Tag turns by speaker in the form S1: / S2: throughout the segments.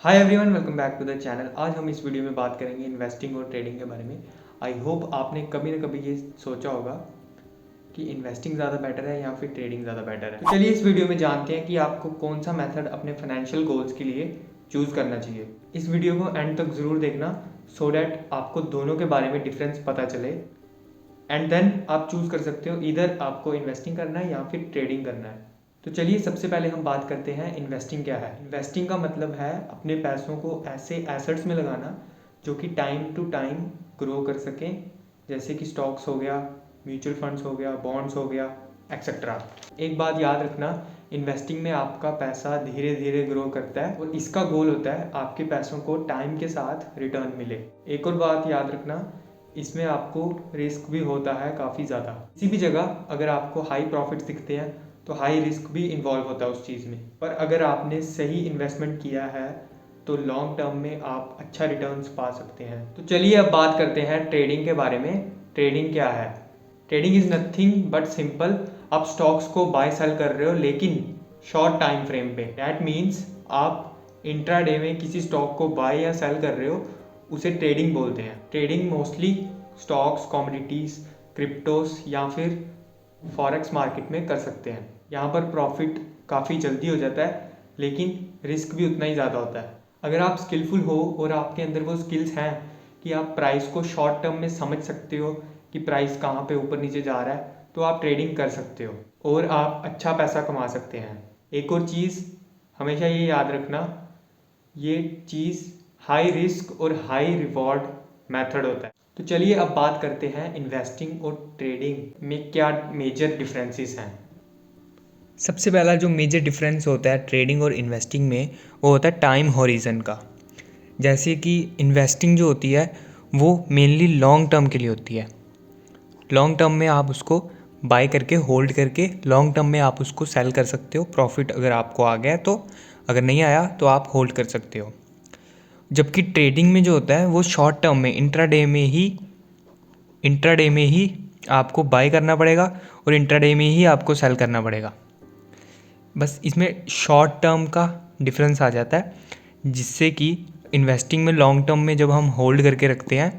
S1: Hi everyone, welcome back to the channel. आज हम इस वीडियो में बात करेंगे इन्वेस्टिंग और ट्रेडिंग के बारे में। आई होप आपने कभी ना कभी ये सोचा होगा कि इन्वेस्टिंग ज़्यादा बेटर है या फिर ट्रेडिंग ज़्यादा बेटर है। तो चलिए इस वीडियो में जानते हैं कि आपको कौन सा मेथड अपने फाइनेंशियल गोल्स के लिए चूज़ करना चाहिए। इस वीडियो को एंड तक ज़रूर देखना सो डैट आपको दोनों के बारे में डिफरेंस पता चले एंड देन आप चूज़ कर सकते हो इधर आपको इन्वेस्टिंग करना है या फिर ट्रेडिंग करना है। तो चलिए सबसे पहले हम बात करते हैं इन्वेस्टिंग क्या है। इन्वेस्टिंग का मतलब है अपने पैसों को ऐसे एसेट्स में लगाना जो कि टाइम टू टाइम ग्रो कर सकें, जैसे कि स्टॉक्स हो गया, म्यूचुअल फंड्स हो गया, बॉन्ड्स हो गया, एक्सेट्रा। एक बात याद रखना, इन्वेस्टिंग में आपका पैसा धीरे धीरे ग्रो करता है और इसका गोल होता है आपके पैसों को टाइम के साथ रिटर्न मिले। एक और बात याद रखना, इसमें आपको रिस्क भी होता है काफ़ी ज़्यादा। किसी भी जगह अगर आपको हाई प्रॉफिट्स दिखते हैं तो हाई रिस्क भी इन्वॉल्व होता है उस चीज़ में, पर अगर आपने सही इन्वेस्टमेंट किया है तो लॉन्ग टर्म में आप अच्छा रिटर्न्स पा सकते हैं। तो चलिए अब बात करते हैं ट्रेडिंग के बारे में। ट्रेडिंग क्या है? Trading is nothing but simple, आप स्टॉक्स को बाय सेल कर रहे हो लेकिन शॉर्ट टाइम फ्रेम पे। डैट मीन्स आप इंट्राडे में किसी स्टॉक को बाय या सेल कर रहे हो, उसे ट्रेडिंग बोलते हैं। ट्रेडिंग मोस्टली स्टॉक्स, कमोडिटीज़, क्रिप्टोस या फिर फॉरेक्स मार्केट में कर सकते हैं। यहाँ पर प्रॉफिट काफ़ी जल्दी हो जाता है लेकिन रिस्क भी उतना ही ज़्यादा होता है। अगर आप स्किलफुल हो और आपके अंदर वो स्किल्स हैं कि आप प्राइस को शॉर्ट टर्म में समझ सकते हो कि प्राइस कहाँ पे ऊपर नीचे जा रहा है, तो आप ट्रेडिंग कर सकते हो और आप अच्छा पैसा कमा सकते हैं। एक और चीज़ हमेशा ये याद रखना, ये चीज़ हाई रिस्क और हाई रिवॉर्ड मेथड होता है। तो चलिए अब बात करते हैं इन्वेस्टिंग और ट्रेडिंग में क्या मेजर डिफरेंसेस हैं। सबसे पहला जो मेजर डिफरेंस होता है ट्रेडिंग और इन्वेस्टिंग में, वो होता है टाइम हॉरिजन का। जैसे कि इन्वेस्टिंग जो होती है वो मेनली लॉन्ग टर्म के लिए होती है। लॉन्ग टर्म में आप उसको बाय करके होल्ड करके लॉन्ग टर्म में आप उसको सेल कर सकते हो। प्रॉफिट अगर आपको आ गया तो, अगर नहीं आया तो आप होल्ड कर सकते हो। जबकि ट्रेडिंग में जो होता है वो शॉर्ट टर्म में इंट्राडे में ही आपको बाय करना पड़ेगा और इंट्राडे में ही आपको सेल करना पड़ेगा। बस इसमें शॉर्ट टर्म का डिफरेंस आ जाता है, जिससे कि इन्वेस्टिंग में लॉन्ग टर्म में जब हम होल्ड करके रखते हैं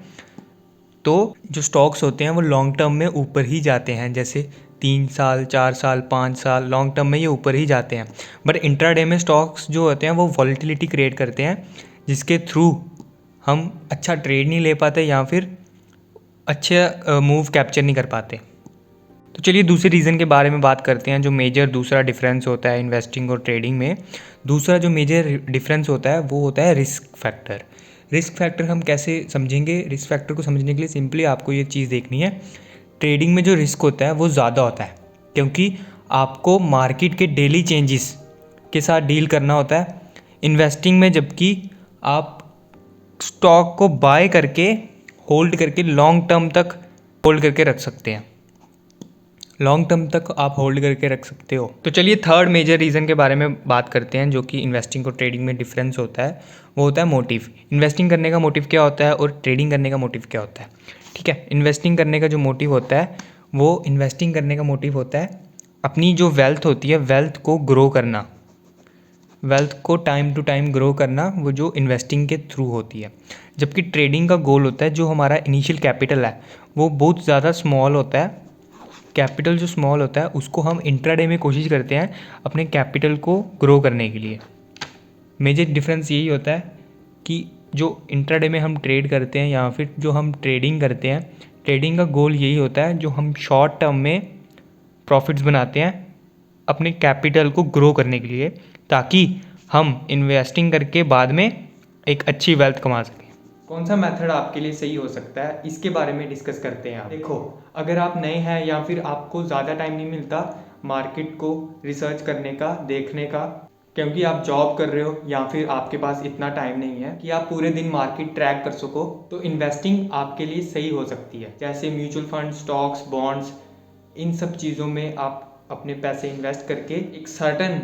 S1: तो जो स्टॉक्स होते हैं वो लॉन्ग टर्म में ऊपर ही जाते हैं, जैसे 3 साल, 4 साल, 5 साल लॉन्ग टर्म में ये ऊपर ही जाते हैं। बट इंट्राडे में स्टॉक्स जो होते हैं वो वॉलेटिलिटी क्रिएट करते हैं, जिसके थ्रू हम अच्छा ट्रेड नहीं ले पाते या फिर अच्छे मूव कैप्चर नहीं कर पाते। तो चलिए दूसरे रीज़न के बारे में बात करते हैं। जो मेजर दूसरा डिफरेंस होता है इन्वेस्टिंग और ट्रेडिंग में, दूसरा जो मेजर डिफरेंस होता है वो होता है रिस्क फैक्टर। रिस्क फैक्टर हम कैसे समझेंगे? रिस्क फैक्टर को समझने के लिए सिंपली आपको ये चीज़ देखनी है, ट्रेडिंग में जो रिस्क होता है वो ज़्यादा होता है, क्योंकि आपको मार्केट के डेली चेंजेस के साथ डील करना होता है। इन्वेस्टिंग में जबकि आप स्टॉक को बाय करके होल्ड करके लॉन्ग टर्म तक होल्ड करके रख सकते हैं, लॉन्ग टर्म तक आप होल्ड करके रख सकते हो। तो चलिए थर्ड मेजर रीज़न के बारे में बात करते हैं, जो कि इन्वेस्टिंग और ट्रेडिंग में डिफरेंस होता है। वो होता है मोटिव। इन्वेस्टिंग करने का मोटिव क्या होता है और ट्रेडिंग करने का मोटिव क्या होता है? ठीक है, इन्वेस्टिंग करने का जो मोटिव होता है वो इन्वेस्टिंग करने का मोटिव होता है अपनी जो वेल्थ होती है, वेल्थ को ग्रो करना, वेल्थ को टाइम टू टाइम ग्रो करना, वो जो इन्वेस्टिंग के थ्रू होती है। जबकि ट्रेडिंग का गोल होता है, जो हमारा इनिशियल कैपिटल है वो बहुत ज़्यादा स्मॉल होता है। कैपिटल जो स्मॉल होता है उसको हम इंट्राडे में कोशिश करते हैं अपने कैपिटल को ग्रो करने के लिए। मेजर डिफरेंस यही होता है कि जो इंट्राडे में हम ट्रेड करते हैं या फिर जो हम ट्रेडिंग करते हैं, ट्रेडिंग का गोल यही होता है जो हम शॉर्ट टर्म में प्रॉफिट्स बनाते हैं अपने कैपिटल को ग्रो करने के लिए, ताकि हम इन्वेस्टिंग करके बाद में एक अच्छी वेल्थ कमा सकें। कौन सा मेथड आपके लिए सही हो सकता है, इसके बारे में डिस्कस करते हैं। देखो, अगर आप नए हैं या फिर आपको ज़्यादा टाइम नहीं मिलता मार्केट को रिसर्च करने का, देखने का, क्योंकि आप जॉब कर रहे हो या फिर आपके पास इतना टाइम नहीं है कि आप पूरे दिन मार्केट ट्रैक कर सको, तो इन्वेस्टिंग आपके लिए सही हो सकती है। जैसे म्यूचुअल फंड, स्टॉक्स, बॉन्ड्स, इन सब चीज़ों में आप अपने पैसे इन्वेस्ट करके एक सर्टन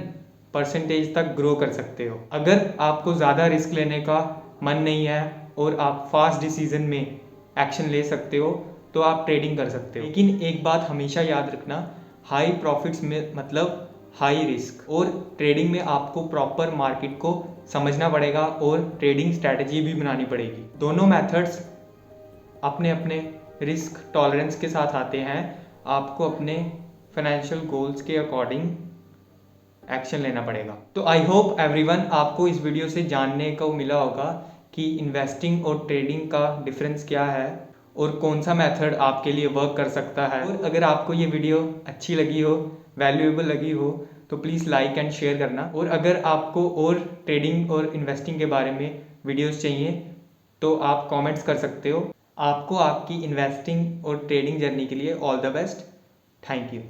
S1: परसेंटेज तक ग्रो कर सकते हो। अगर आपको ज़्यादा रिस्क लेने का मन नहीं है और आप फास्ट डिसीजन में एक्शन ले सकते हो, तो आप ट्रेडिंग कर सकते हो। लेकिन एक बात हमेशा याद रखना, हाई प्रॉफिट्स में मतलब हाई रिस्क। और ट्रेडिंग में आपको प्रॉपर मार्केट को समझना पड़ेगा और ट्रेडिंग स्ट्रैटेजी भी बनानी पड़ेगी। दोनों मेथड्स अपने अपने रिस्क टॉलरेंस के साथ आते हैं। आपको अपने फाइनेंशियल गोल्स के अकॉर्डिंग एक्शन लेना पड़ेगा। तो आई होप एवरीवन आपको इस वीडियो से जानने को मिला होगा कि इन्वेस्टिंग और ट्रेडिंग का डिफरेंस क्या है और कौन सा मेथड आपके लिए वर्क कर सकता है। और अगर आपको ये वीडियो अच्छी लगी हो, वैल्यूएबल लगी हो, तो प्लीज़ लाइक एंड शेयर करना। और अगर आपको और ट्रेडिंग और इन्वेस्टिंग के बारे में वीडियोस चाहिए तो आप कमेंट्स कर सकते हो। आपको आपकी इन्वेस्टिंग और ट्रेडिंग जर्नी के लिए all the best. Thank you.